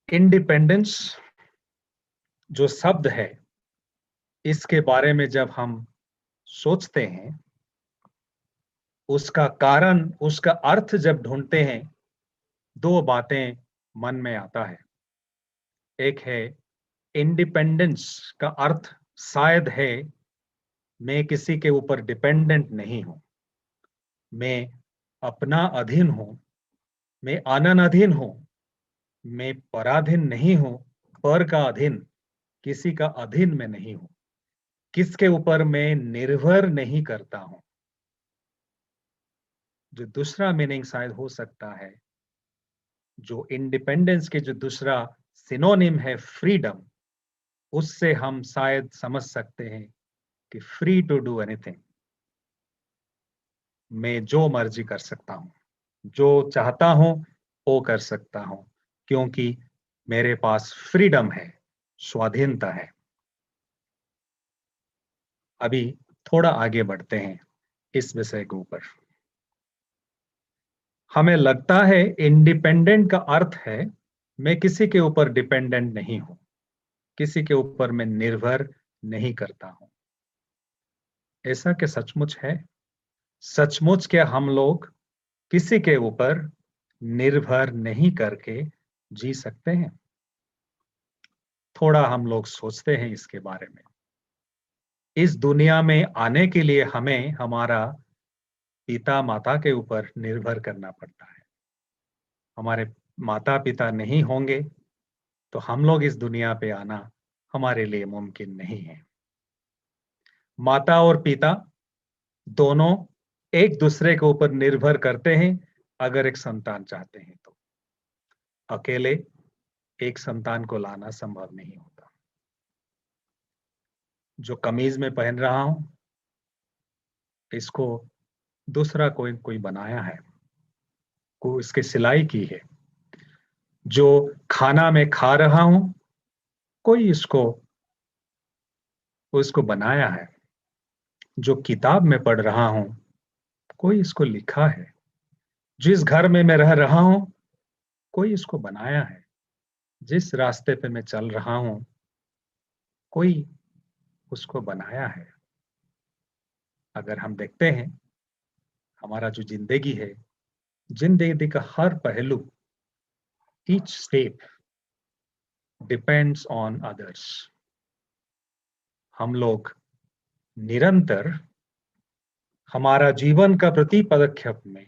Independence जो शब्द है, इसके बारे में जब हम सोचते हैं, उसका कारण, उसका अर्थ जब ढूंढते हैं, दो बातें मन में आता है। एक है इंडिपेंडेंस का अर्थ शायद है मैं किसी के ऊपर डिपेंडेंट नहीं हूं, मैं अपना अधीन हूं, मैं आनन अधीन हूं, मैं पराधीन नहीं हूं, पर का अधीन, किसी का अधीन में नहीं हूं, किसके ऊपर मैं निर्भर नहीं करता हूं। जो दूसरा मीनिंग शायद हो सकता है, जो इंडिपेंडेंस के जो दूसरा सिनोनिम है फ्रीडम, उससे हम शायद समझ सकते हैं कि फ्री टू डू एनीथिंग, मैं जो मर्जी कर सकता हूं, जो चाहता हूं वो कर सकता हूं, क्योंकि मेरे पास फ्रीडम है, स्वाधीनता है। अभी थोड़ा आगे बढ़ते हैं इस विषय के ऊपर। हमें लगता है इंडिपेंडेंट का अर्थ है मैं किसी के ऊपर डिपेंडेंट नहीं हूं, किसी के ऊपर मैं निर्भर नहीं करता हूं। ऐसा क्या सचमुच है? सचमुच क्या हम लोग किसी के ऊपर निर्भर नहीं करके जी सकते हैं? थोड़ा हम लोग सोचते हैं इसके बारे में। इस दुनिया में आने के लिए हमें हमारा पिता माता के ऊपर निर्भर करना पड़ता है। हमारे माता पिता नहीं होंगे तो हम लोग इस दुनिया पे आना हमारे लिए मुमकिन नहीं है। माता और पिता दोनों एक दूसरे के ऊपर निर्भर करते हैं अगर एक संतान चाहते हैं तो। अकेले एक संतान को लाना संभव नहीं होता। जो कमीज में पहन रहा हूं, इसको दूसरा कोई कोई बनाया है, को इसकी सिलाई की है। जो खाना मैं खा रहा हूं, कोई उसको बनाया है। जो किताब में पढ़ रहा हूं, कोई इसको लिखा है। जिस घर में मैं रह रहा हूं, कोई इसको बनाया है। जिस रास्ते पे मैं चल रहा हूं, कोई उसको बनाया है। अगर हम देखते हैं हमारा जो जिंदगी है, जिंदगी का हर पहलू, each step depends on others. हम लोग निरंतर हमारा जीवन का प्रति पदक्षेप में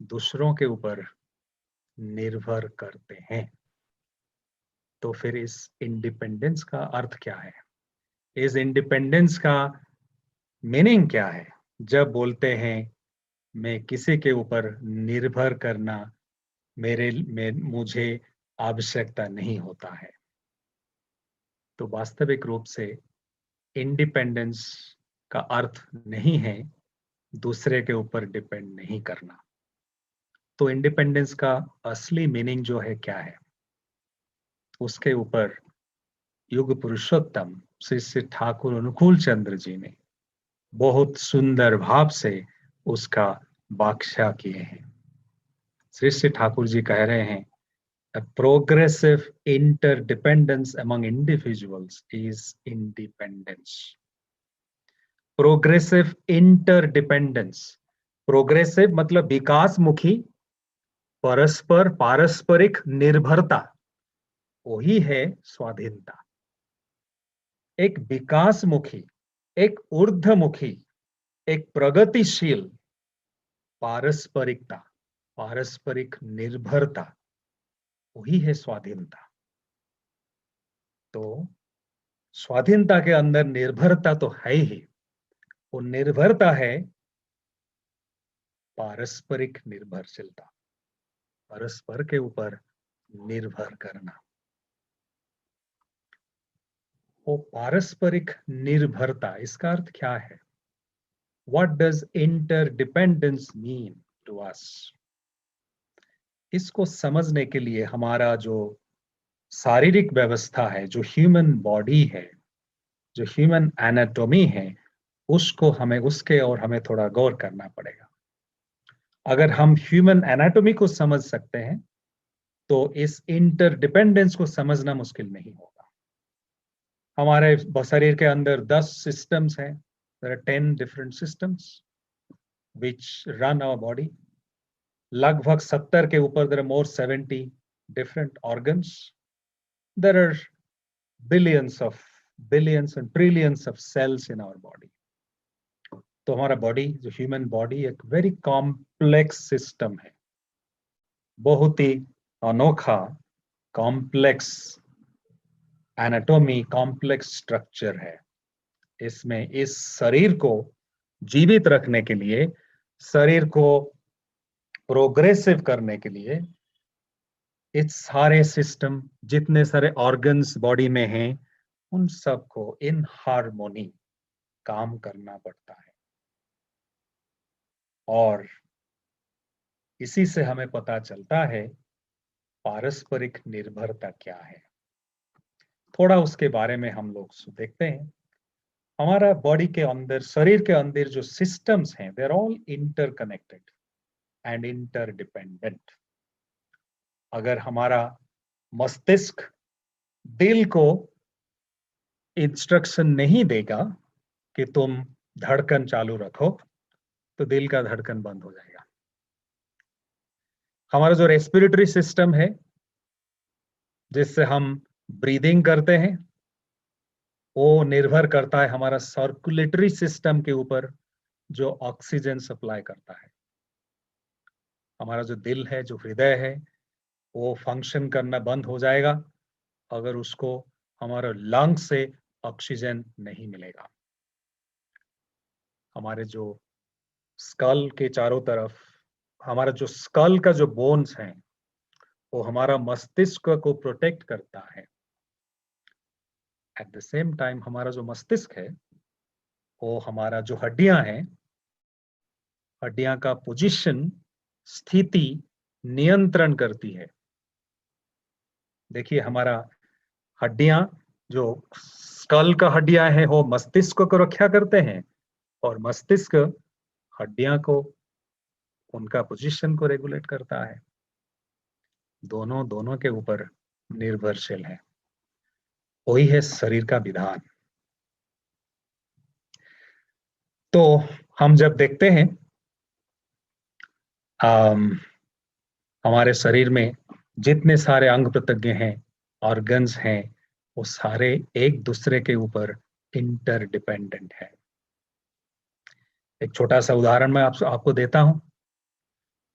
दूसरों के ऊपर निर्भर करते हैं। तो फिर इस इंडिपेंडेंस का अर्थ क्या है? इस इंडिपेंडेंस का मीनिंग क्या है? जब बोलते हैं मैं किसी के ऊपर निर्भर करना मेरे में मुझे आवश्यकता नहीं होता है, तो वास्तविक रूप से इंडिपेंडेंस का अर्थ नहीं है दूसरे के ऊपर डिपेंड नहीं करना। तो इंडिपेंडेंस का असली मीनिंग जो है क्या है, उसके ऊपर युग पुरुषोत्तम श्री श्री ठाकुर अनुकूल चंद्र जी ने बहुत सुंदर भाव से उसका व्याख्या किए हैं। श्री श्री ठाकुर जी कह रहे हैं, A progressive interdependence among individuals is independence. Progressive interdependence. Progressive मतलब विकासमुखी, परस्पर पारस्परिक निर्भरता, वही है स्वाधीनता। एक विकासमुखी, एक ऊर्ध्वमुखी, एक प्रगतिशील पारस्परिकता, पारस्परिक निर्भरता, वही है स्वाधीनता। तो स्वाधीनता के अंदर निर्भरता तो है ही। वो निर्भरता है पारस्परिक निर्भरशीलता, परस्पर के ऊपर निर्भर करना। वो पारस्परिक निर्भरता, इसका अर्थ क्या है? What does interdependence mean to us? इसको समझने के लिए हमारा जो शारीरिक व्यवस्था है, जो ह्यूमन बॉडी है, जो ह्यूमन एनाटॉमी है, उसको हमें उसके और हमें थोड़ा गौर करना पड़ेगा। अगर हम ह्यूमन एनाटॉमी को समझ सकते हैं तो इस इंटरडिपेंडेंस को समझना मुश्किल नहीं होगा। हमारे शरीर के अंदर 10 सिस्टम्स हैं, there are 10 different systems which run our body. लगभग 70 के ऊपर there are more 70 different organs. There are billions and trillions of cells in our body. तो हमारा बॉडी, जो ह्यूमन बॉडी, एक वेरी कॉम्प्लेक्स सिस्टम है, बहुत ही अनोखा, कॉम्प्लेक्स एनाटॉमी, कॉम्प्लेक्स स्ट्रक्चर है। इसमें इस शरीर को जीवित रखने के लिए, शरीर को प्रोग्रेसिव करने के लिए, इस सारे सिस्टम, जितने सारे ऑर्गन्स बॉडी में हैं, उन सबको इन हार्मोनी काम करना पड़ता है। और इसी से हमें पता चलता है पारस्परिक निर्भरता क्या है। थोड़ा उसके बारे में हम लोग देखते हैं। हमारा बॉडी के अंदर, शरीर के अंदर जो सिस्टम्स हैं, they are all interconnected and interdependent. अगर हमारा मस्तिष्क दिल को इंस्ट्रक्शन नहीं देगा कि तुम धड़कन चालू रखो, तो दिल का धड़कन बंद हो जाएगा। हमारा जो रेस्पिरेटरी सिस्टम है, जिससे हम ब्रीदिंग करते हैं, वो निर्भर करता है हमारा सर्कुलेटरी सिस्टम के ऊपर, जो ऑक्सीजन सप्लाई करता है। हमारा जो दिल है, जो हृदय है, वो फंक्शन करना बंद हो जाएगा अगर उसको हमारे लंग से ऑक्सीजन नहीं मिलेगा। हमारे जो स्कल के चारों तरफ, हमारा जो स्कल का जो बोन्स हैं, वो हमारा मस्तिष्क को प्रोटेक्ट करता है। एट द सेम टाइम हमारा जो मस्तिष्क है, वो हमारा जो हड्डियां हैं, हड्डियां का पोजीशन, स्थिति नियंत्रण करती है। देखिए, हमारा हड्डियां, जो स्कल का हड्डियां हैं, वो मस्तिष्क को रक्षा करते हैं, और मस्तिष्क हड्डियां को, उनका पोजीशन को रेगुलेट करता है। दोनों दोनों के ऊपर निर्भरशील है। वही है शरीर का विधान। तो हम जब देखते हैं हमारे शरीर में जितने सारे अंग प्रत्यंग हैं, ऑर्गन्स हैं, वो सारे एक दूसरे के ऊपर इंटरडिपेंडेंट है। एक छोटा सा उदाहरण मैं आपको देता हूं।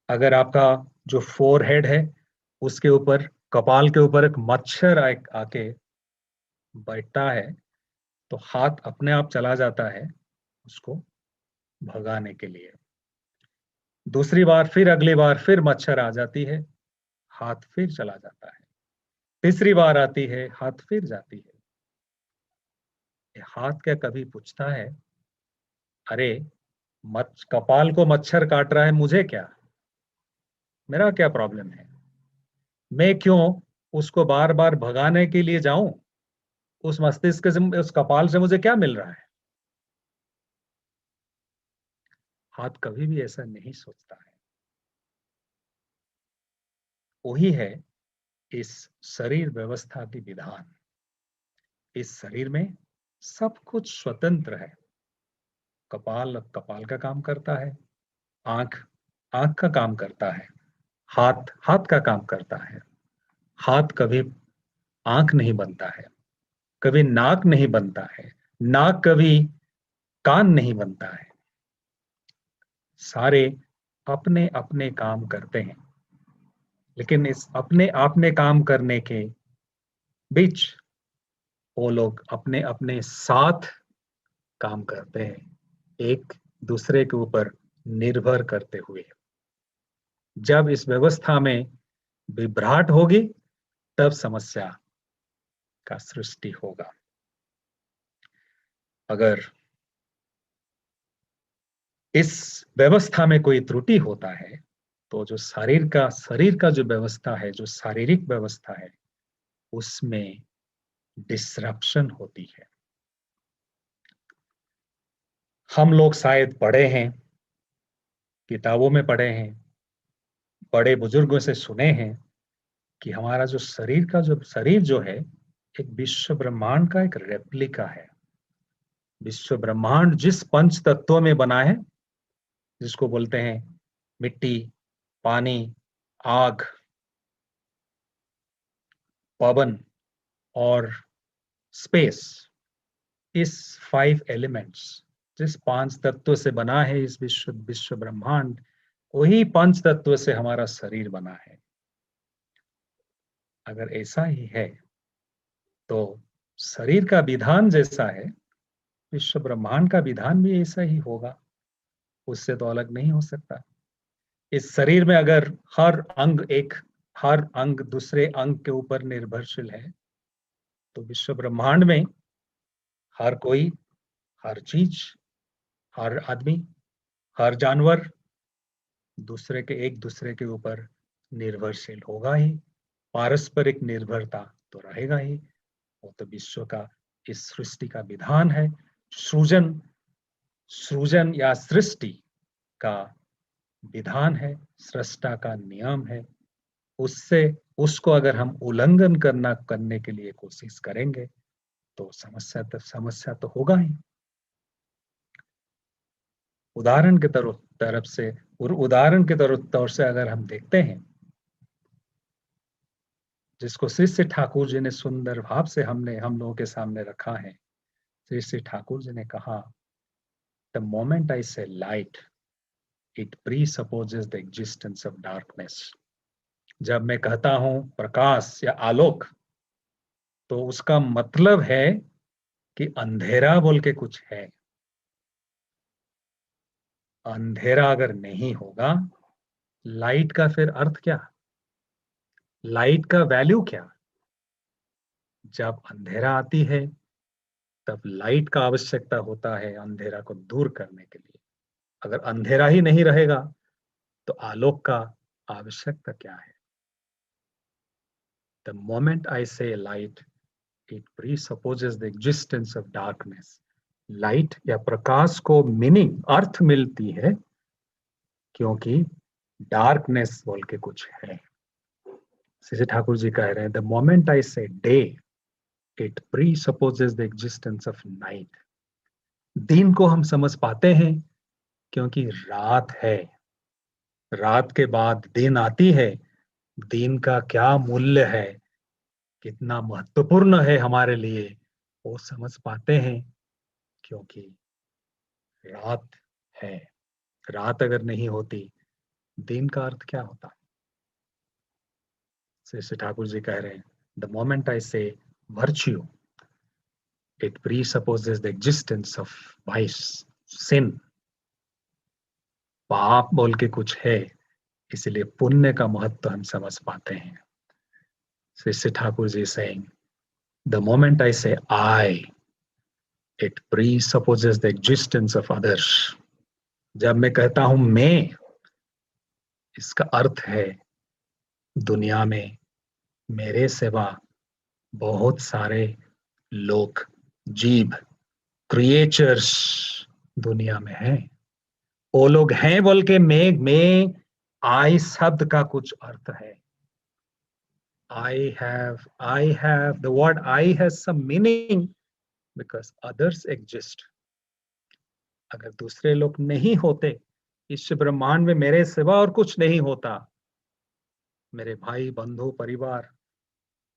अगर आपका जो फोरहेड है, उसके ऊपर, कपाल के ऊपर एक मच्छर आके बैठता है, तो हाथ अपने आप चला जाता है उसको भगाने के लिए। दूसरी बार फिर, अगली बार फिर मच्छर आ जाती है, हाथ फिर चला जाता है। तीसरी बार आती है, हाथ फिर जाती है। ये हाथ क्या कभी पूछता है, अरे कपाल को मच्छर काट रहा है, मुझे क्या, मेरा क्या प्रॉब्लम है, मैं क्यों उसको बार बार भगाने के लिए जाऊं, उस मस्तिष्क से, उस कपाल से मुझे क्या मिल रहा है? हाथ कभी भी ऐसा नहीं सोचता है। वही है इस शरीर व्यवस्था की विधान। इस शरीर में सब कुछ स्वतंत्र है। कपाल कपाल का काम करता है, आंख आंख का काम करता है, हाथ हाथ का काम करता है। हाथ कभी आंख नहीं बनता है, कभी नाक नहीं बनता है, नाक कभी कान नहीं बनता है। सारे अपने अपने काम करते हैं, लेकिन इस अपने अपने काम करने के बीच वो लोग अपने अपने साथ काम करते हैं, एक दूसरे के ऊपर निर्भर करते हुए। जब इस व्यवस्था में विभ्राट होगी, तब समस्या का सृष्टि होगा। अगर इस व्यवस्था में कोई त्रुटि होता है, तो जो शरीर का जो व्यवस्था है, जो शारीरिक व्यवस्था है, उसमें डिसरप्शन होती है। हम लोग शायद पढ़े हैं, किताबों में पढ़े हैं, बड़े बुजुर्गों से सुने हैं कि हमारा जो शरीर जो है एक विश्व ब्रह्मांड का एक रेप्लिका है। विश्व ब्रह्मांड जिस पंच तत्वों में बना है, जिसको बोलते हैं मिट्टी, पानी, आग, पवन और स्पेस, इस 5 एलिमेंट्स, जिस 5 तत्व से बना है इस विश्व ब्रह्मांड, वही 5 तत्व से हमारा शरीर बना है। अगर ऐसा ही है तो शरीर का विधान जैसा है, विश्व ब्रह्मांड का विधान भी ऐसा ही होगा, उससे तो अलग नहीं हो सकता। इस शरीर में अगर हर अंग दूसरे अंग के ऊपर निर्भरशील है, तो विश्व ब्रह्मांड में हर कोई, हर चीज, हर आदमी, हर जानवर एक दूसरे के ऊपर निर्भरशील होगा ही। पारस्परिक निर्भरता तो रहेगा ही। वो तो विश्व का, इस सृष्टि का विधान है। सृजन या सृष्टि का विधान है, सृष्टा का नियम है। उसको अगर हम उल्लंघन करने के लिए कोशिश करेंगे तो समस्या तो होगा ही। उदाहरण के तौर से अगर हम देखते हैं, जिसको श्री श्री ठाकुर जी ने सुंदर भाव से हम लोगों के सामने रखा है। श्री श्री ठाकुर जी ने कहा, the moment I say light, it presupposes the existence of darkness. जब मैं कहता हूं प्रकाश या आलोक, तो उसका मतलब है कि अंधेरा बोल के कुछ है। अंधेरा अगर नहीं होगा, लाइट का फिर अर्थ क्या, लाइट का वैल्यू क्या? जब अंधेरा आती है तब लाइट का आवश्यकता होता है अंधेरा को दूर करने के लिए। अगर अंधेरा ही नहीं रहेगा तो आलोक का आवश्यकता क्या है? The moment I say light, it presupposes the existence of darkness. Light या प्रकाश को मीनिंग, अर्थ मिलती है क्योंकि डार्कनेस बोल के कुछ है। श्री ठाकुर जी कह रहे हैं, the moment I say day, it presupposes the existence of night. दिन को हम समझ पाते हैं क्योंकि रात है, रात के बाद दिन आती है। दिन का क्या मूल्य है, कितना महत्वपूर्ण है हमारे लिए, वो समझ पाते हैं क्योंकि रात है। रात अगर नहीं होती, दिन का अर्थ क्या होता? श्री ठाकुर जी कह रहे हैं, the moment I say virtue, it presupposes the existence of vice, sin. पाप बोल के कुछ है, इसलिए पुण्य का महत्व हम समझ पाते हैं। Shri Thakur ji saying, the moment I say I, it presupposes the existence of others. जब मैं कहता हूं मैं, इसका अर्थ है दुनिया में मेरे सिवा बहुत सारे लोग, जीव, क्रिएचर्स दुनिया में हैं। वो लोग हैं बोल के मैं आई शब्द का कुछ अर्थ है। the word I has some meaning because others exist. अगर दूसरे लोग नहीं होते, इस ब्रह्मांड में मेरे सिवा और कुछ नहीं होता। मेरे भाई, बंधु, परिवार,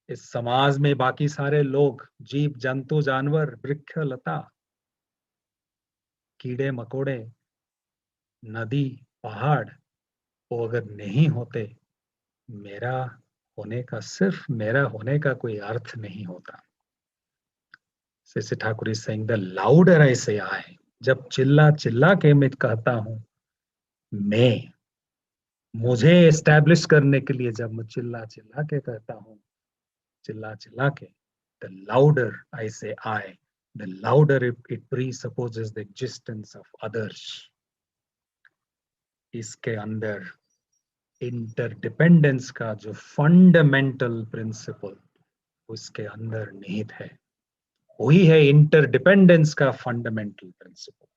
इस समाज में बाकी सारे लोग, जीव जंतु, जानवर, वृक्ष, लता, कीड़े मकोड़े, नदी, पहाड़, वो अगर नहीं होते, सिर्फ मेरा होने का कोई अर्थ नहीं होता। Shri Thakur is saying, the louder I say I, जब चिल्ला चिल्ला के मैं कहता हूं मैं, मुझे एस्टैब्लिश करने के लिए जब मैं चिल्ला चिल्ला के कहता हूं, चिल्ला चिल्ला के, the louder I say I, the louder it presupposes the existence of others. इसके अंदर इंटरडिपेंडेंस का जो फंडामेंटल प्रिंसिपल उसके अंदर निहित है, वही है इंटरडिपेंडेंस का फंडामेंटल प्रिंसिपल।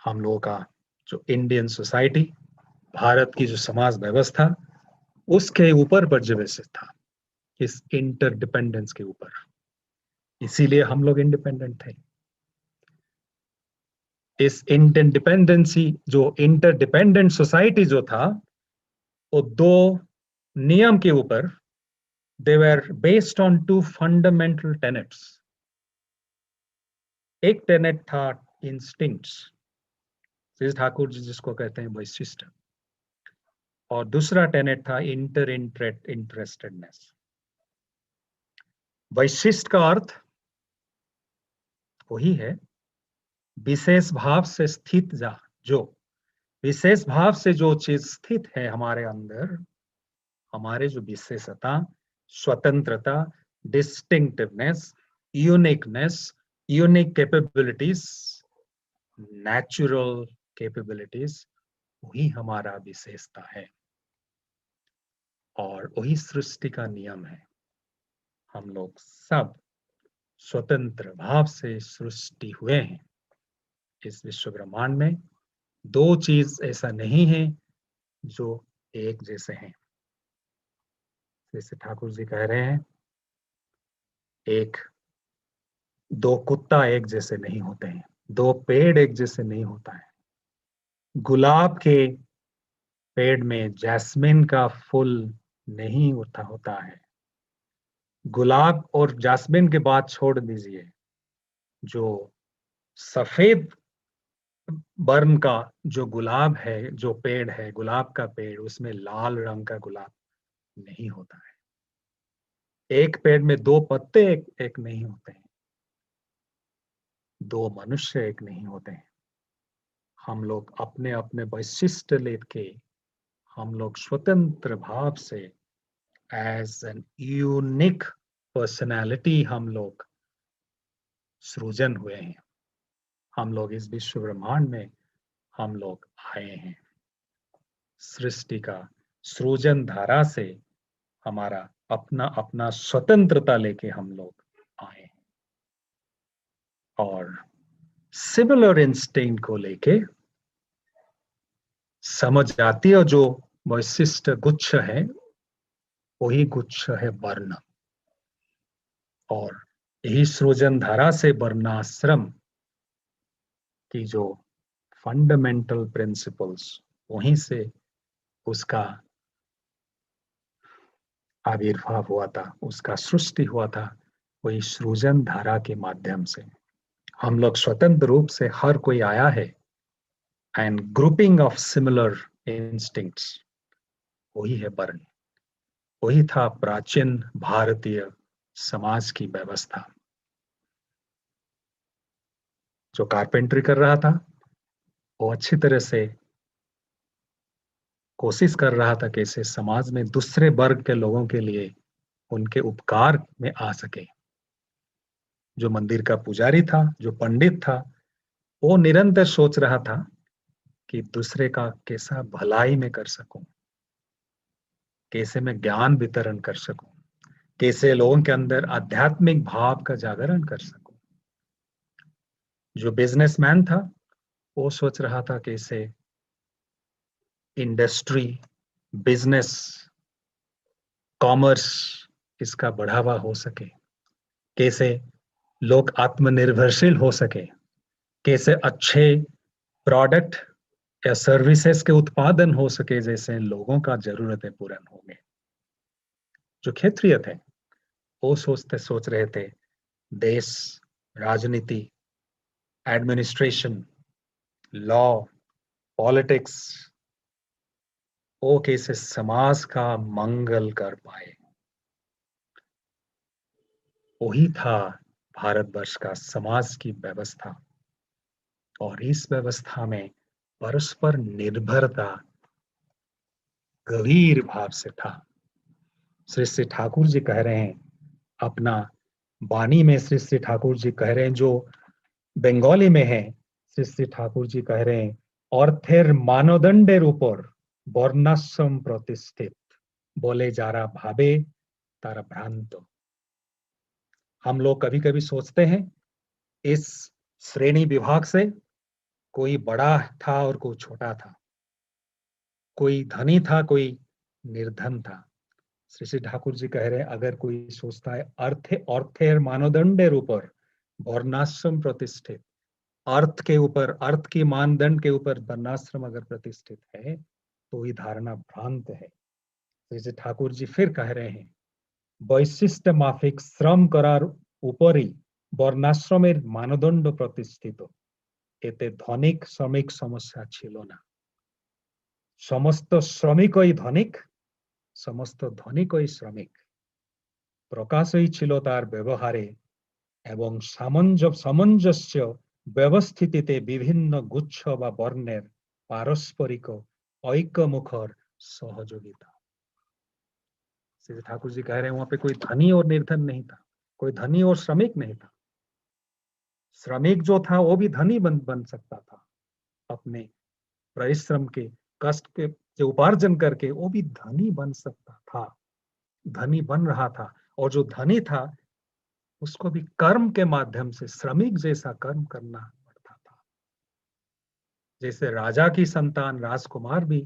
हम लोगों का जो इंडियन सोसाइटी, भारत की जो समाज व्यवस्था उसके ऊपर पर्यवेसित था, इस इंटरडिपेंडेंस के ऊपर। इसीलिए हम लोग इंडिपेंडेंट थे। इस इंटरडिपेंडेंसी, जो इंटरडिपेंडेंट सोसाइटी जो था, वो दो नियम के ऊपर, they were based on two fundamental tenets. एक टेनेट था इंस्टिंक्ट्स, श्री ठाकुर जी जिसको कहते हैं वैशिष्ट, और दूसरा टेनेट था इंटरेस्टेडनेस। वैशिष्ट का अर्थ वही है विशेष भाव से स्थित जो विशेष भाव से जो चीज स्थित है हमारे अंदर, हमारे जो विशेषता, स्वतंत्रता, distinctiveness, uniqueness, unique capabilities, natural capabilities, वही हमारा विशेषता है और वही सृष्टि का नियम है। हम लोग सब स्वतंत्र भाव से सृष्टि हुए हैं। इस विश्व ब्रह्मांड में दो चीज ऐसा नहीं है जो एक जैसे हैं। जैसे ठाकुर जी कह रहे हैं, एक दो कुत्ता एक जैसे नहीं होते हैं, दो पेड़ एक जैसे नहीं होता है। गुलाब के पेड़ में जैस्मिन का फूल नहीं होता है। गुलाब और जैस्मिन के बाद छोड़ दीजिए, जो सफेद वर्ण का जो गुलाब है, जो पेड़ है, गुलाब का पेड़, उसमें लाल रंग का गुलाब नहीं होता है। एक पेड़ में दो पत्ते एक नहीं होते हैं, दो मनुष्य एक नहीं होते हैं। हम लोग अपने अपने वैशिष्ट लेके, हम लोग स्वतंत्र भाव से एज एन यूनिक पर्सनालिटी हम लोग सृजन हुए हैं। हम लोग इस विश्व ब्रह्मांड में हम लोग आए हैं। सृष्टि का सृजन धारा से हमारा अपना अपना स्वतंत्रता लेके हम लोग आए हैं और सिमिलर इंस्टिंक्ट को लेके समझ आती है। जो वैशिष्ट गुच्छ है वही गुच्छ है वर्ण, और यही सृजन धारा से वर्णाश्रम की जो फंडामेंटल प्रिंसिपल्स, वहीं से उसका आविर्भाव हुआ था, उसका सृष्टि हुआ था, वही सृजन धारा के माध्यम से। हम लोग स्वतंत्र रूप से हर कोई आया है, and grouping of similar instincts, वही है वर्ण। वही था प्राचीन भारतीय समाज की व्यवस्था। जो कारपेंटरी कर रहा था वो अच्छी तरह से कोशिश कर रहा था कैसे समाज में दूसरे वर्ग के लोगों के लिए उनके उपकार में आ सके। जो मंदिर का पुजारी था, जो पंडित था, वो निरंतर सोच रहा था कि दूसरे का कैसा भलाई में कर सकूं, कैसे मैं ज्ञान वितरण कर सकूं, कैसे लोगों के अंदर आध्यात्मिक भाव का जागरण कर सकूं। जो बिजनेसमैन था वो सोच रहा था कैसे इंडस्ट्री, बिजनेस, कॉमर्स, इसका बढ़ावा हो सके, कैसे लोग आत्मनिर्भरशील हो सके, कैसे अच्छे प्रोडक्ट या सर्विसेज के उत्पादन हो सके, जैसे लोगों का जरूरतें पूर्ण होंगे। जो क्षेत्रीय थे वो सोच रहे थे देश, राजनीति, एडमिनिस्ट्रेशन, लॉ, पॉलिटिक्स, वो कैसे समाज का मंगल कर पाए। वही था भारतवर्ष का समाज की व्यवस्था, और इस व्यवस्था में परस्पर निर्भरता गंभीर भाव से था। श्री श्री ठाकुर जी कह रहे हैं अपना वाणी में, श्री श्री ठाकुर जी कह रहे हैं, जो बंगाली में है, श्री श्री ठाकुर जी कह रहे हैं, অর্থের মানদণ্ডের উপর বর্ণাশ্রম প্রতিষ্ঠিত, बोले যারা ভাবে তারা ভ্রান্ত। हम लोग कभी कभी सोचते हैं इस श्रेणी विभाग से कोई बड़ा था और कोई छोटा था, कोई धनी था, कोई निर्धन था। श्री श्री ठाकुर जी कह रहे हैं, अगर कोई सोचता है अर्थेर मानदंडेर ऊपर वर्णाश्रम प्रतिष्ठित, अर्थ के ऊपर, अर्थ की मानदंड के ऊपर वर्णाश्रम अगर प्रतिष्ठित है तो ये धारणा भ्रांत है। श्री ठाकुर जी फिर कह रहे हैं, বৈশিষ্ট্য মাফিক শ্রম করার উপরই বর্ণাশ্রমের মানদণ্ড প্রতিষ্ঠিত, এতে ধনিক শ্রমিক সমস্যা ছিল না। সমস্ত শ্রমিকই ধনিক, সমস্ত ধনিকই শ্রমিক। প্রকাশই ছিল তার ব্যবহারে এবং সামঞ্জস্য ব্যবস্থিতিতে বিভিন্ন গুচ্ছ বা বর্ণের পারস্পরিক ঐক্যমুখর সহযোগিতা। श्री ठाकुर जी कह रहे हैं, वहां पे कोई धनी और निर्धन नहीं था, कोई धनी और श्रमिक नहीं था। श्रमिक जो था वो भी धनी बन सकता था, अपने परिश्रम के कष्ट के जो उपार्जन करके वो भी धनी बन सकता था, धनी बन रहा था। और जो धनी था उसको भी कर्म के माध्यम से श्रमिक जैसा कर्म करना पड़ता था। जैसे राजा की संतान राजकुमार भी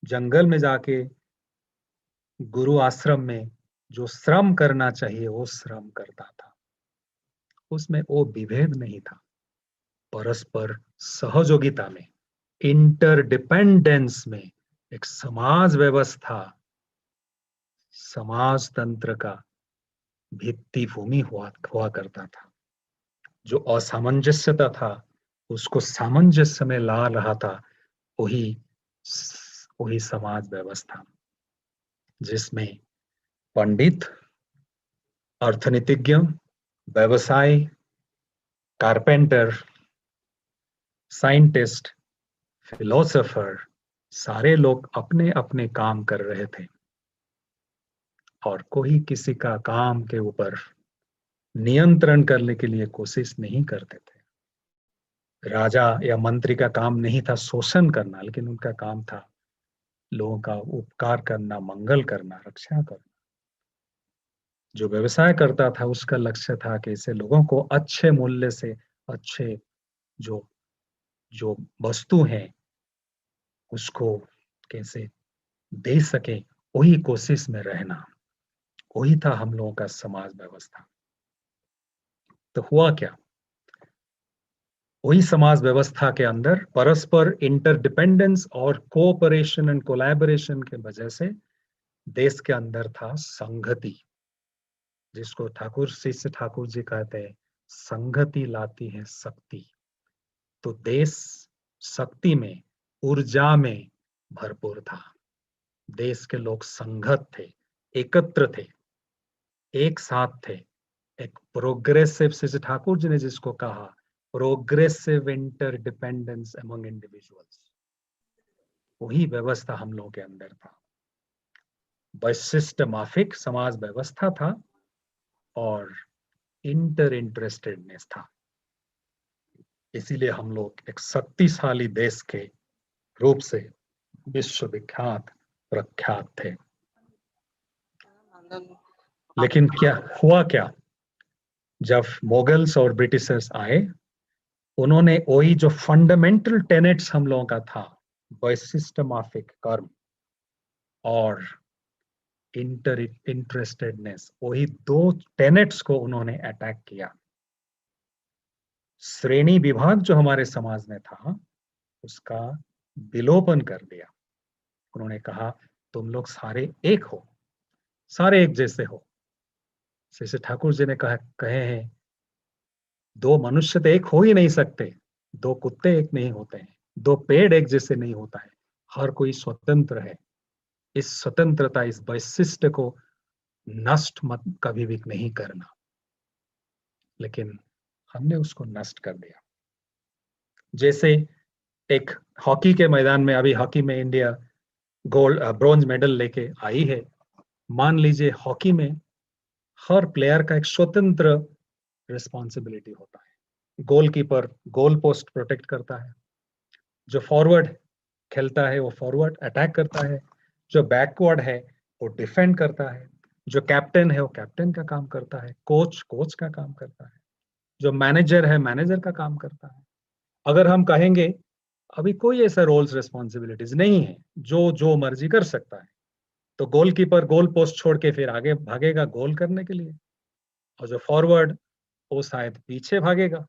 जंगल में जाके गुरु आश्रम में जो श्रम करना चाहिए वो श्रम करता था, उसमें वो विभेद नहीं था। परस्पर सहयोगिता में, इंटरडिपेंडेंस में एक समाज व्यवस्था, समाज तंत्र का भित्ति भूमि हुआ करता था। जो असामंजस्यता था उसको सामंजस्य में ला रहा था, वही समाज व्यवस्था, जिसमें पंडित, अर्थनीतिज्ञ, व्यवसायी, कारपेंटर, साइंटिस्ट, फिलोसोफर, सारे लोग अपने अपने काम कर रहे थे और कोई किसी का काम के ऊपर नियंत्रण करने के लिए कोशिश नहीं करते थे। राजा या मंत्री का काम नहीं था शोषण करना, लेकिन उनका काम था लोगों का उपकार करना, मंगल करना, रक्षा करना। जो व्यवसाय करता था उसका लक्ष्य था कि इसे लोगों को अच्छे मूल्य से अच्छे जो जो वस्तु है उसको कैसे दे सके, वही कोशिश में रहना, वही था हम लोगों का समाज व्यवस्था। तो हुआ क्या, वही समाज व्यवस्था के अंदर परस्पर इंटरडिपेंडेंस और कोऑपरेशन एंड कोलैबोरेशन के वजह से देश के अंदर था संगति, जिसको ठाकुर शिष्य ठाकुर जी कहते हैं, संगति लाती है शक्ति। तो देश शक्ति में, ऊर्जा में भरपूर था। देश के लोग संगत थे, एकत्र थे, एक साथ थे। एक प्रोग्रेसिव, श्री ठाकुर जी ने जिसको कहा प्रोग्रेसिव इंटरडिपेंडेंस अमंग इंडिविजुअल्स, वही व्यवस्था हम लोगों के अंदर था। वैशिष्ट माफिक समाज व्यवस्था था और इंटरेस्टेडनेस था। इसीलिए हम लोग एक शक्तिशाली देश के रूप से विश्वविख्यात प्रख्यात थे। लेकिन क्या हुआ, क्या जब मुगल्स और ब्रिटिशर्स आए, उन्होंने वही जो फंडामेंटल टेनेट्स हम लोगों का था, वैशिष्ट माफिक कर्म और इंटरेस्टेडनेस, वही दो टेनेट्स को उन्होंने अटैक किया। श्रेणी विभाग जो हमारे समाज में था उसका विलोपन कर दिया। उन्होंने कहा तुम लोग सारे एक हो, सारे एक जैसे हो। श्री ठाकुर जी ने कहे हैं, दो मनुष्य तो एक हो ही नहीं सकते, दो कुत्ते एक नहीं होते हैं, दो पेड़ एक जैसे नहीं होता है, हर कोई स्वतंत्र है। इस स्वतंत्रता, इस वैशिष्ट को नष्ट मत कभी भी नहीं करना। लेकिन हमने उसको नष्ट कर दिया। जैसे एक हॉकी के मैदान में, अभी हॉकी में इंडिया गोल्ड ब्रॉन्ज मेडल लेके आई है। मान लीजिए हॉकी में हर प्लेयर का एक स्वतंत्र रिस्पॉन्सिबिलिटी होता है। गोलकीपर गोल पोस्ट प्रोटेक्ट करता है, जो फॉरवर्ड खेलता है वो फॉरवर्ड अटैक करता है, जो बैकवर्ड है वो डिफेंड करता है, जो कैप्टन है वो कैप्टन का काम करता है, कोच कोच का काम करता है, जो मैनेजर है मैनेजर का काम करता है। अगर हम कहेंगे अभी कोई ऐसा रोल्स रिस्पॉन्सिबिलिटीज नहीं है, जो जो मर्जी कर सकता है। तो गोलकीपर गोल पोस्ट छोड़ के फिर आगे भागेगा गोल करने के लिए, और जो फॉरवर्ड वो शायद पीछे भागेगा,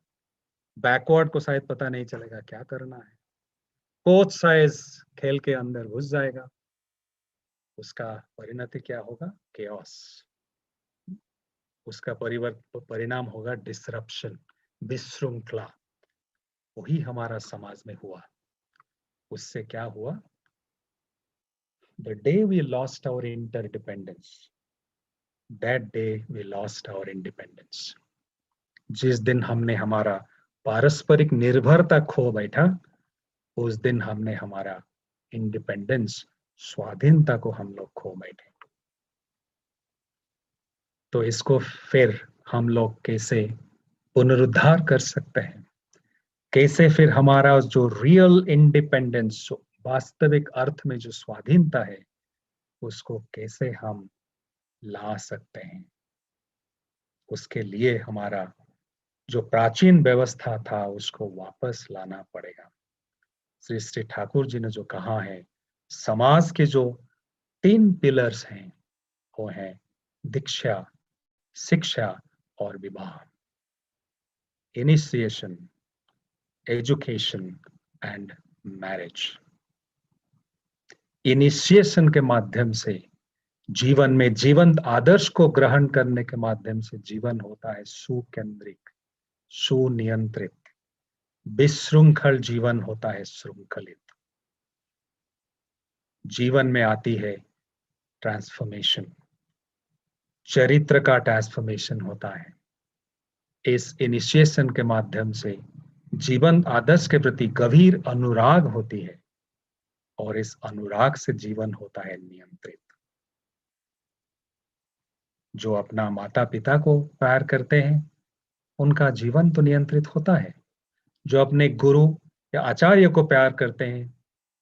बैकवर्ड को शायद पता नहीं चलेगा क्या करना है। कोच शायद खेल के अंदर घुस जाएगा, उसका परिणति क्या होगा? केओस। उसका परिणाम होगा डिसरप्शन, विशृंखला। वही हमारा समाज में हुआ। उससे क्या हुआ? The day we lost our interdependence, that day we lost our independence. जिस दिन हमने हमारा पारस्परिक निर्भरता खो बैठा, उस दिन हमने हमारा इंडिपेंडेंस, स्वाधीनता को हम लोग खो बैठे। तो इसको फिर हम लोग कैसे पुनरुद्धार कर सकते हैं? कैसे फिर हमारा जो रियल इंडिपेंडेंस, जो वास्तविक अर्थ में जो स्वाधीनता है, उसको कैसे हम ला सकते हैं? उसके लिए हमारा जो प्राचीन व्यवस्था था उसको वापस लाना पड़ेगा। श्री श्री ठाकुर जी ने जो कहा है, समाज के जो 3 पिलर्स हैं वो हैं दीक्षा, शिक्षा और विवाह। Initiation, education and marriage. Initiation के माध्यम से जीवन में जीवंत आदर्श को ग्रहण करने के माध्यम से जीवन होता है सुकेंद्रिक, सुनियंत्रित। विशृंखल जीवन होता है श्रृंखलित। जीवन में आती है ट्रांसफॉर्मेशन, चरित्र का ट्रांसफॉर्मेशन होता है। इस इनिशिएशन के माध्यम से जीवन आदर्श के प्रति गंभीर अनुराग होती है, और इस अनुराग से जीवन होता है नियंत्रित। जो अपना माता पिता को प्यार करते हैं उनका जीवन तो नियंत्रित होता है। जो अपने गुरु या आचार्य को प्यार करते हैं,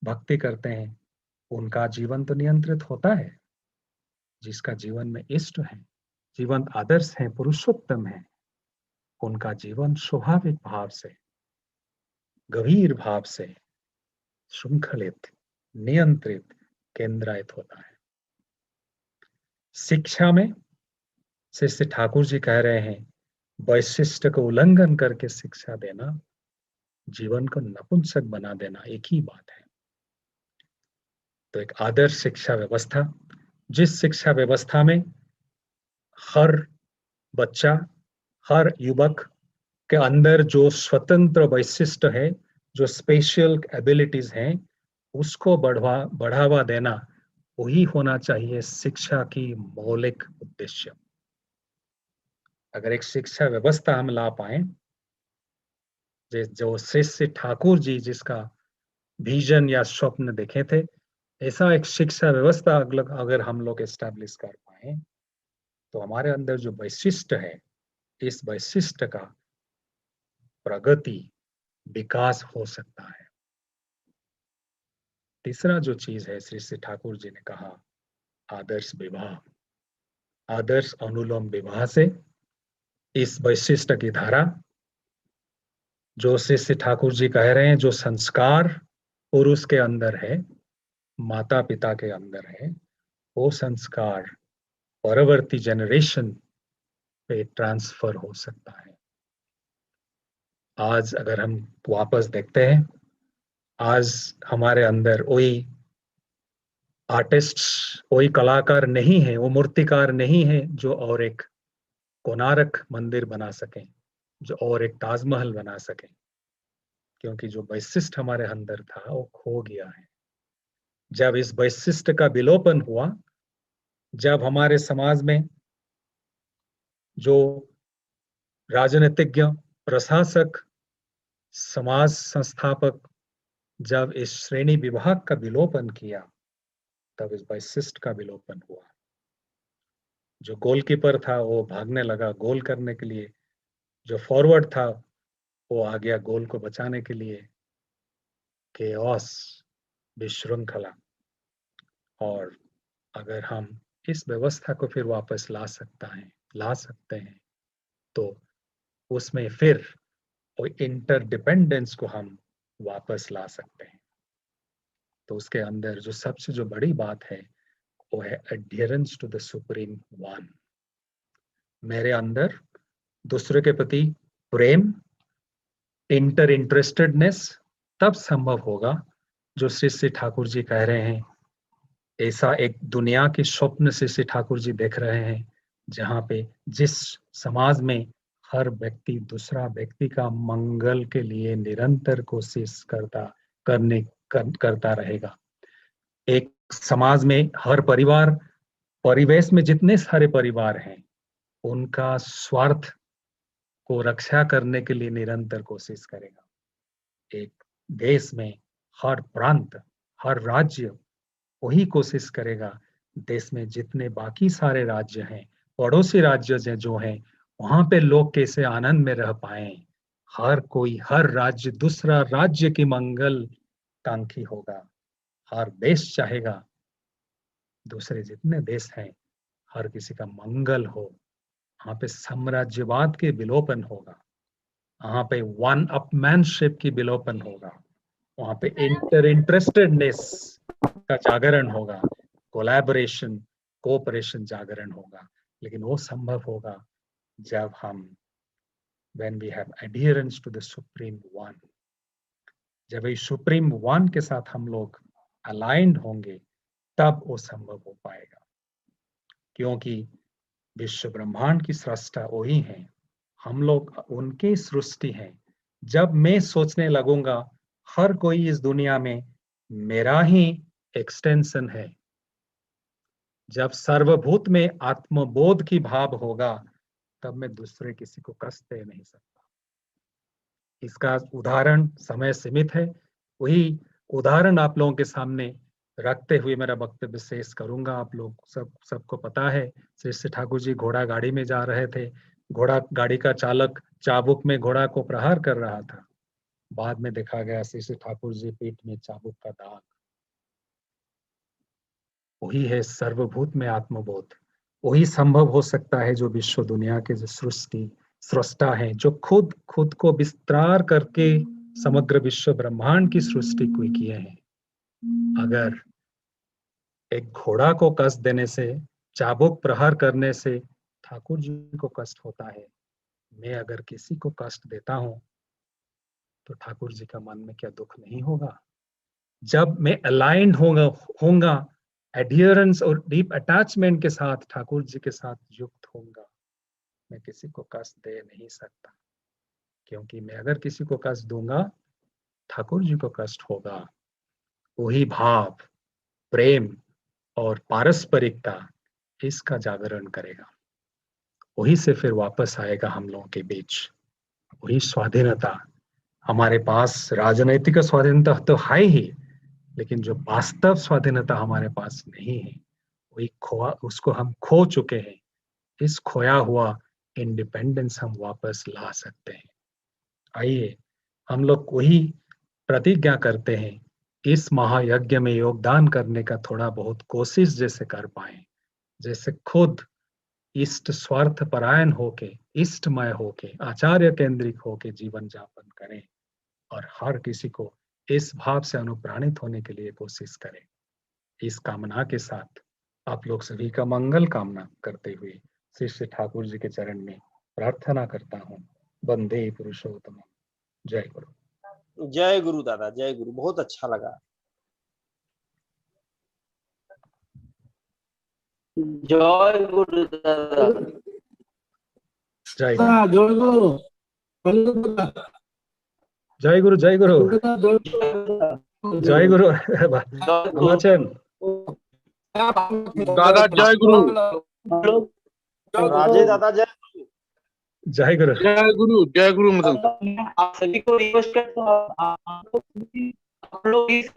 भक्ति करते हैं, उनका जीवन तो नियंत्रित होता है। जिसका जीवन में इष्ट है, जीवंत आदर्श है, पुरुषोत्तम है, उनका जीवन स्वाभाविक भाव से, गंभीर भाव से श्रृंखलित, नियंत्रित, केंद्रित होता है। शिक्षा में श्री ठाकुर जी कह रहे हैं, वैशिष्ट को उल्लंघन करके शिक्षा देना जीवन को नपुंसक बना देना एक ही बात है। तो एक आदर्श शिक्षा व्यवस्था, जिस शिक्षा व्यवस्था में हर बच्चा, हर युवक के अंदर जो स्वतंत्र वैशिष्ट है, जो स्पेशल एबिलिटीज हैं, उसको बढ़ावा देना, वही होना चाहिए शिक्षा की मौलिक उद्देश्य। अगर एक शिक्षा व्यवस्था हम ला पाए, जो श्री ठाकुर जी जिसका विजन या स्वप्न देखे थे, ऐसा एक शिक्षा व्यवस्था अगर हम लोग एस्टैब्लिश कर पाए, तो हमारे अंदर जो वैशिष्ट है, इस वैशिष्ट का प्रगति, विकास हो सकता है। तीसरा जो चीज है, श्री श्री ठाकुर जी ने कहा, आदर्श विवाह। आदर्श अनुलोम विवाह से इस वैशिष्ट की धारा, जो श्री श्री ठाकुर जी कह रहे हैं, जो संस्कार पुरुष के अंदर है, माता पिता के अंदर है, वो संस्कार परवर्ती जनरेशन पे ट्रांसफर हो सकता है। आज अगर हम वापस देखते हैं, आज हमारे अंदर वही आर्टिस्ट, वही कलाकार नहीं है, वो मूर्तिकार नहीं है जो और एक कोणार्क मंदिर बना सकें, जो और एक ताजमहल बना सकें, क्योंकि जो वैशिष्ट हमारे अंदर था वो खो गया है। जब इस वैशिष्ट का विलोपन हुआ, जब हमारे समाज में जो राजनीतिज्ञ, प्रशासक, समाज संस्थापक जब इस श्रेणी विभाग का विलोपन किया, तब इस वैशिष्ट का विलोपन हुआ। जो गोलकीपर था वो भागने लगा गोल करने के लिए, जो फॉरवर्ड था वो आ गया गोल को बचाने के लिए। केओस, विशृंखला। और अगर हम इस व्यवस्था को फिर वापस ला सकते हैं, तो उसमें फिर इंटरडिपेंडेंस को हम वापस ला सकते हैं। तो उसके अंदर जो सबसे जो बड़ी बात है वो है adherence to the supreme one. मेरे अंदर दूसरे के प्रति प्रेम, इंटरेस्टेडनेस तब संभव होगा जो श्री श्री ठाकुर जी कह रहे हैं। ऐसा एक दुनिया के स्वप्न से श्री ठाकुर जी देख रहे हैं जहाँ पे जिस समाज में हर व्यक्ति दूसरा व्यक्ति का मंगल के लिए निरंतर कोशिश करता रहेगा। एक समाज में हर परिवार, परिवेश में जितने सारे परिवार हैं, उनका स्वार्थ को रक्षा करने के लिए निरंतर कोशिश करेगा। एक देश में हर प्रांत, हर राज्य वही कोशिश करेगा देश में जितने बाकी सारे राज्य हैं, पड़ोसी राज्य जो हैं, वहां पे लोग कैसे आनंद में रह पाए। हर कोई, हर राज्य दूसरा राज्य की मंगल कांक्षी होगा। हर देश चाहेगा दूसरे जितने देश हैं हर किसी का मंगल हो। वहां पे साम्राज्यवाद के विलोपन होगा, वहां पे वन अपमैनशिप की विलोपन होगा, वहां पे इंटरेस्टेडनेस का जागरण होगा, कोलैबोरेशन, कोऑपरेशन जागरण होगा। लेकिन वो संभव होगा जब हम when we have adherence to the supreme one, जब इस सुप्रीम वन के साथ हम लोग अलाइंड होंगे तब वो संभव हो पाएगा। क्योंकि विश्व ब्रह्मांड की सृष्टा वही है, हम लोग उनकी सृष्टि हैं। जब मैं सोचने लगूंगा हर कोई इस दुनिया में मेरा ही एक्सटेंशन है, जब सर्वभूत में आत्मबोध की भाव होगा, तब मैं दूसरे किसी को कष्ट दे नहीं सकता। इसका उदाहरण समय सीमित है, वही उदाहरण आप लोगों के सामने रखते हुए मेरा वक्तव्य शेष करूंगा। आप लोग सबको पता है, श्री श्री ठाकुर जी घोड़ा गाड़ी में जा रहे थे, घोड़ा गाड़ी का चालक चाबुक में घोड़ा को प्रहार कर रहा था। बाद में देखा गया श्री श्री ठाकुर जी पीठ में चाबुक का दाग। वही है सर्वभूत में आत्मबोध। वही संभव हो सकता है जो विश्व दुनिया के जो सृष्टा है, जो खुद को विस्तार करके समग्र विश्व ब्रह्मांड की सृष्टि को किए हैं। अगर एक घोड़ा को कष्ट देने से, चाबुक प्रहार करने से ठाकुर जी को कष्ट होता है, मैं अगर किसी को कष्ट देता हूं तो ठाकुर जी का मन में क्या दुख नहीं होगा? जब मैं अलाइंड होगा एडियरेंस और डीप अटैचमेंट के साथ ठाकुर जी के साथ युक्त होऊंगा, मैं किसी को कष्ट दे नहीं सकता। क्योंकि मैं अगर किसी को कष्ट दूंगा ठाकुर जी को कष्ट होगा। वही भाव, प्रेम और पारस्परिकता इसका जागरण करेगा। वही से फिर वापस आएगा हम लोगों के बीच वही स्वाधीनता। हमारे पास राजनैतिक स्वाधीनता तो है ही, लेकिन जो वास्तव स्वाधीनता हमारे पास नहीं है, वही उसको हम खो चुके हैं। इस खोया हुआ इंडिपेंडेंस हम वापस ला सकते हैं। आइए हम लोग वही प्रतिज्ञा करते हैं, इस महायज्ञ में योगदान करने का थोड़ा बहुत कोशिश जैसे कर पाए, जैसे खुद इष्ट स्वार्थ परायण होके, इष्टमय होके, आचार्य केंद्रित होके जीवन जापन करें और हर किसी को इस भाव से अनुप्राणित होने के लिए कोशिश करें। इस कामना के साथ आप लोग सभी का मंगल कामना करते हुए श्री श्री ठाकुर जी के चरण में प्रार्थना करता हूँ। वंदे पुरुषोत्तम। जय गुरु। जय गुरु दादा, जय गुरु। बहुत अच्छा लगा। जय गुरु दादा। जय गुरु। जय गुरु। जय गुरु। जय गुरु। हिमाचल दादा जय गुरु। राजे दादा जय गुरु। जय गुरु। जय गुरु। जय गुरु। मतलब आप सभी को रिक्वेस्ट करता हूँ, आप लोग इस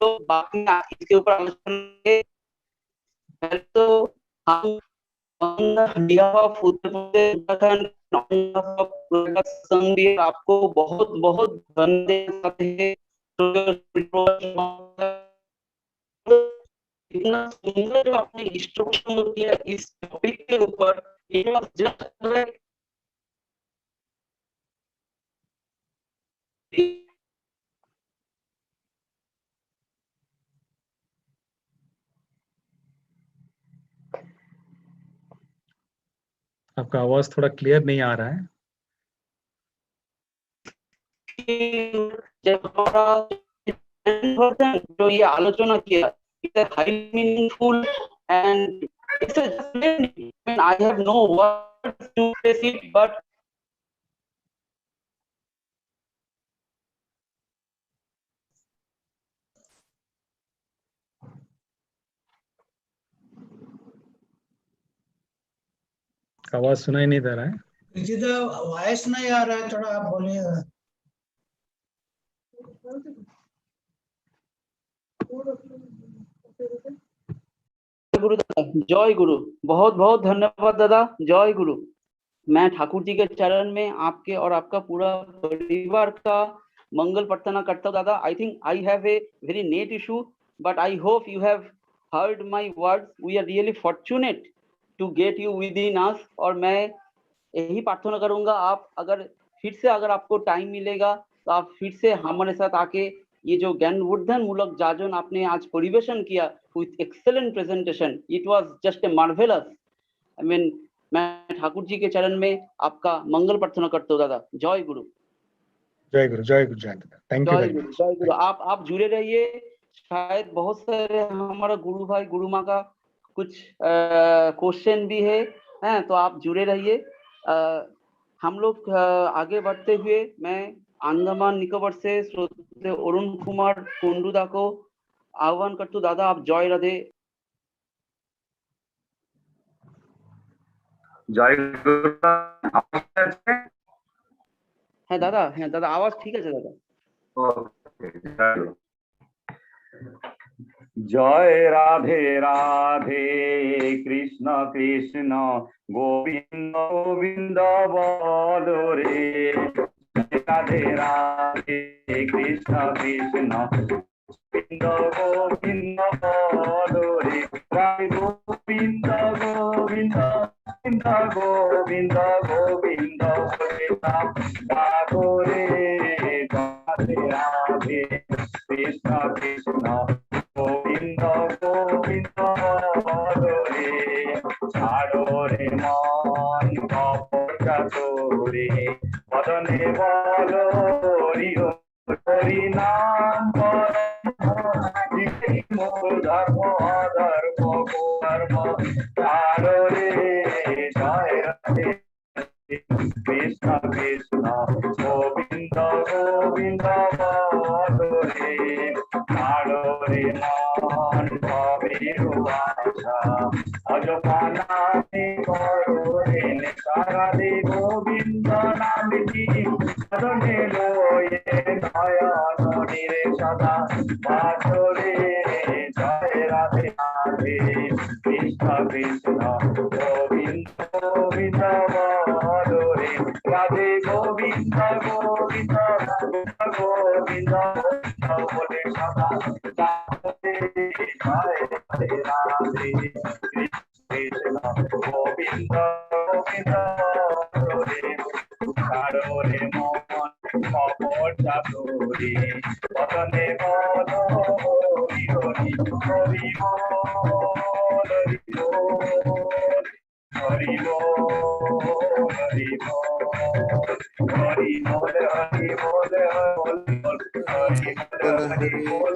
तो बाकी इसके ऊपर आलोचना करेंगे। तो हम संघ भी आपको बहुत बहुत धन्यवाद है। इतना सुंदर जो आपने इंस्ट्रक्शन दिया इस टॉपिक के ऊपर, आपका आवाज थोड़ा क्लियर नहीं आ रहा है। जो ये आलोचना किया, it's highly meaningful and it's a just I mean, I have no words to face it, but आवाज सुनाई नहीं दे रहा है। वॉइस नहीं आ रहा है, थोड़ा आप बोलिएगा। गुरु दादा, जय गुरु। बहुत बहुत धन्यवाद दादा, जय गुरु। मैं ठाकुर जी के चरण में आपके और आपका पूरा परिवार का मंगल प्रार्थना करता हूँ दादा। I think I have a very net issue, but I hope you have heard my words. We are really fortunate to get you within us. और मैं यही प्रार्थना करूंगा, आप अगर फिर से अगर आपको टाइम मिलेगा तो आप फिर से हमारे साथ आके ये जो ज्ञानवर्धन मूलक जाजन आपने आज परिवेशन किया with excellent presentation, it was just a marvellous. I mean, मैं ठाकुर जी के चरण में आपका मंगल प्रार्थना करता हूँ दादा। जय गुरु। जय गुरु, जय गुरु, जय गुरु। थैंक यू जय वेरी गुरु, मच। जय गुरु। आप जुड़े रहिए। शायद बहुत सारे हमारा गुरु भाई गुरु माँ का कुछ क्वेश्चन भी है, तो आप जुड़े रहिए। हम लोग आगे बढ़ते हुए मैं अंडमान निकोबार से श्रोते अरुण कुमार कुंडुदा को आह्वान करता हूँ। दादा आप जय राधे। जय गुरु। হ্যাঁ দাদা আওয়াজ ঠিক আছে দাদা। जय राधे राधे कृष्ण कृष्ण गोविंद गोविंद बोलो रे। राधे राधे कृष्ण कृष्ण गोविंद गोविंद बोलो रे। गोविंद गोविंद गोविंद गोविंद रे। राधे राधे कृष्ण कृष्ण गोविंद गोविंद रे। ছাড়ো রে মন কপটা তোরে বদনে বলো হরি হরি নাম মোর ধর্ম অধর্ম কর্ম ছাড়ো রে। জয় রাধে কৃষ্ণ কৃষ্ণ গোবিন্দ গোবিন্দ বলো রে। ছাড়ো রে মন ভবের আশা অযথা নামে করো রে সারা দে গোবিন্দ নামটি সদনে লয়ে নয়ন নিরে সদা বাসো রে। জয় রাধে রাধে কৃষ্ণ কৃষ্ণ গোবিন্দ গোবিন্দ বলো রে। রাধে গোবিন্দ গোবিন্দ গোবিন্দ বলে সদা জয় রাধে রাধে কৃষ্ণ গোবিন্দ গোবিন্দ রে। ছাড়ো রে মন কপটা তোরে বদনে বলো হরি হরি হরি বল হরি বল হরি বল হরি বল হরি বল হরি বল হরি বল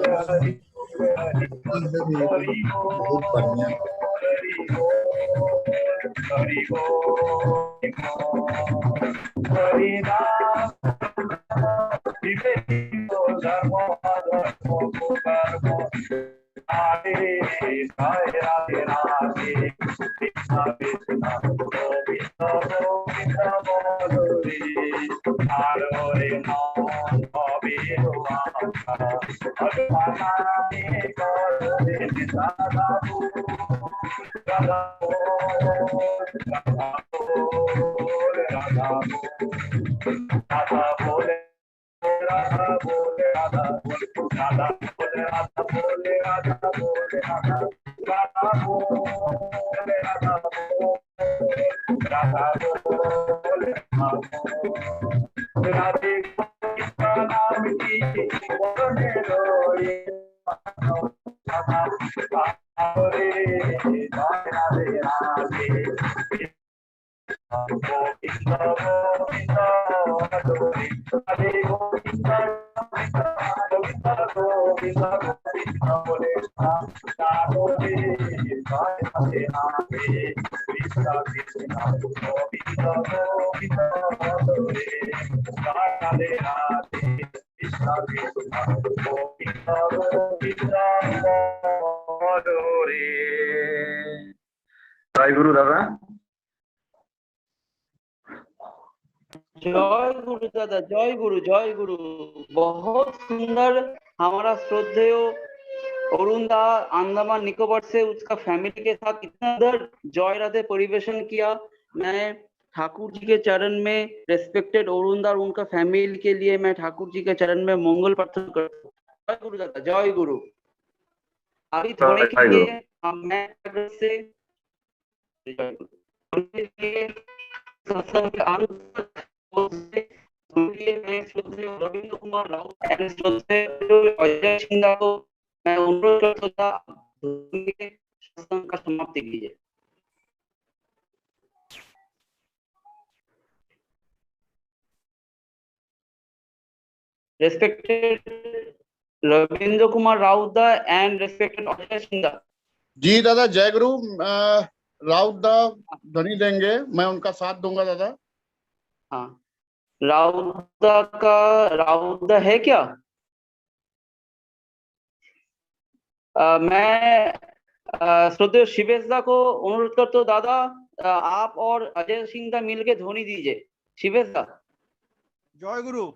হরি বল হরি हरि हरि नाम धर्म हरे राधे राधे कृष्ण कृष्ण गोविंद गोविंद बोलो रे। ছাড়ো রে মন ভবের আশা অযথা নামে করো রে সাদা রাধা बोले राधा बोले राधा राधा बोले राधा बोले राधा बोले राधा राधा बोले राधा राधा बोले राधे कृष्ण नाम Hare Jai Radhe Radhe Govinda Govinda Hare Hare Govinda Govinda Govinda Govinda Hare Hare Jai Radhe Radhe Krishna Krishna Govinda Govinda Hare Jai Radhe Radhe Krishna Krishna Govinda Govinda Hare Jai Guru Dada जय गुरु दादा, जय गुरु, जय गुरु। बहुत सुंदर हमारा श्रद्धेय अरुण दा अंडमान निकोबार से उसका फैमिली के साथ इतना सुंदर जय राधे परिवेशन किया। मैं ठाकुर जी के चरण में रेस्पेक्टेड अरुण दा और उनका फैमिली के लिए मैं ठाकुर जी के चरण में मंगल प्रार्थना करता हूँ। जय गुरु दादा, जय गुरु। अभी थोड़े के लिए मैं से जय गुरु सत्संग के अंत रविंद्र कुमार राउत अजय सिंह को मैं अनुरोध करता सत्संग का समाप्ति कीजिए। Respected Ravindra Kumar Rauda and respected Ajay Singh. जी दादा जय गुरु। राउत दा ध्वनि देंगे, मैं उनका साथ दूंगा दादा। हाँ, राउदा है क्या? मैं श्रोतेय शिवेश दा को अनुरोध करता हूँ दादा, आप और अजय सिंह दा मिलके ध्वनि दीजिए। शिवेश दा। जय गुरु।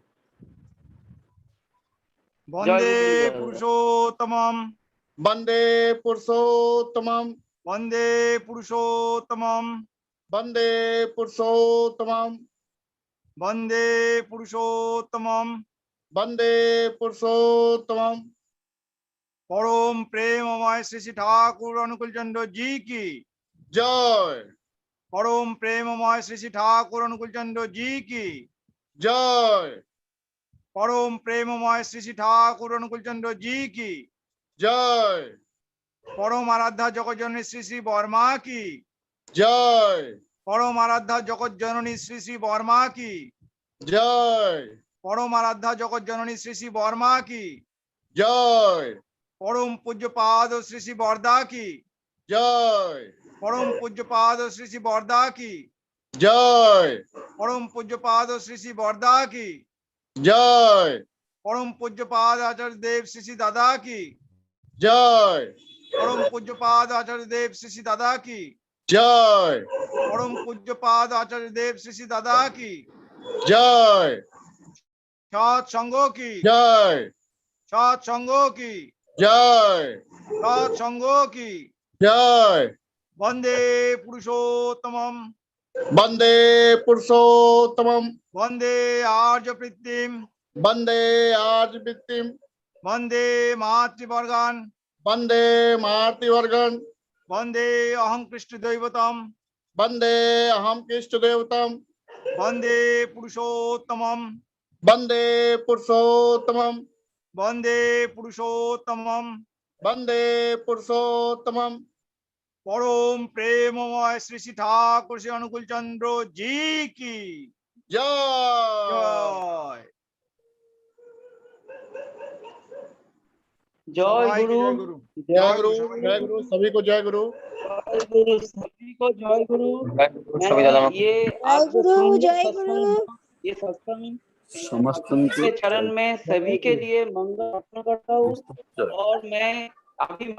वंदे पुरुषोत्तमम वंदे पुरुषोत्तमम वंदे पुरुषोत्तमम वंदे पुरुषोत्तमम वंदे पुरुषोत्तमम वंदे पुरुषोत्तमम। परम प्रेममय श्री श्री ठाकुर अनुकूल चंद्र जी की जय। परम प्रेममय श्री श्री ठाकुर अनुकूल चंद्र जी की जय। परम प्रेममय श्री श्री ठाकुर अनुकूल चंद्र जी की जय। परम आराध्या जगत जननी श्री श्री वर्मा की जय। परम आराध्या जगत जननी श्री श्री वर्मा की जय। परम आराध्या जगत जननी श्री श्री वर्मा की जय। परम पूज्य पाद श्री श्री बरदा की जय। परम पूज्य पाद श्री श्री बरदा की जय। परम पूज्य पाद श्री श्री बरदा की जय। परम पूज्य पाद आचार्य देव श्री श्री दादा की जय। परम पूज्य पाद आचार्य देव श्री श्री दादा की जय। परम पूज्य पाद आचार्य देव श्री श्री दादा की जय। सात संघों की जय। सात संघों की जय। सात संघों की जय। वंदे पुरुषोत्तमम वंदे पुरुषोत्तमम वंदे आर्य प्रीतिम वंदे आर्य वृत्तिम वंदे मातृवर्गान वंदे मातृवर्गन वंदे अहं कृष्ण दैवतम वंदे अहम कृष्ण देवतम वंदे पुरुषोत्तमम वंदे पुरुषोत्तमम वंदे पुरुषोत्तमम वंदे पुरुषोत्तमम। परम प्रेममय श्री श्री ठाकुर श्री अनुकूल चंद्र जी की जय। जय गुरु, जय गुरु। जय गुरु सभी को जय गुरु। जय गुरु सभी को जय गुरु। ये ये सत्संग के चरण में सभी के लिए मंगल प्रार्थना करता हूँ और मैं अभी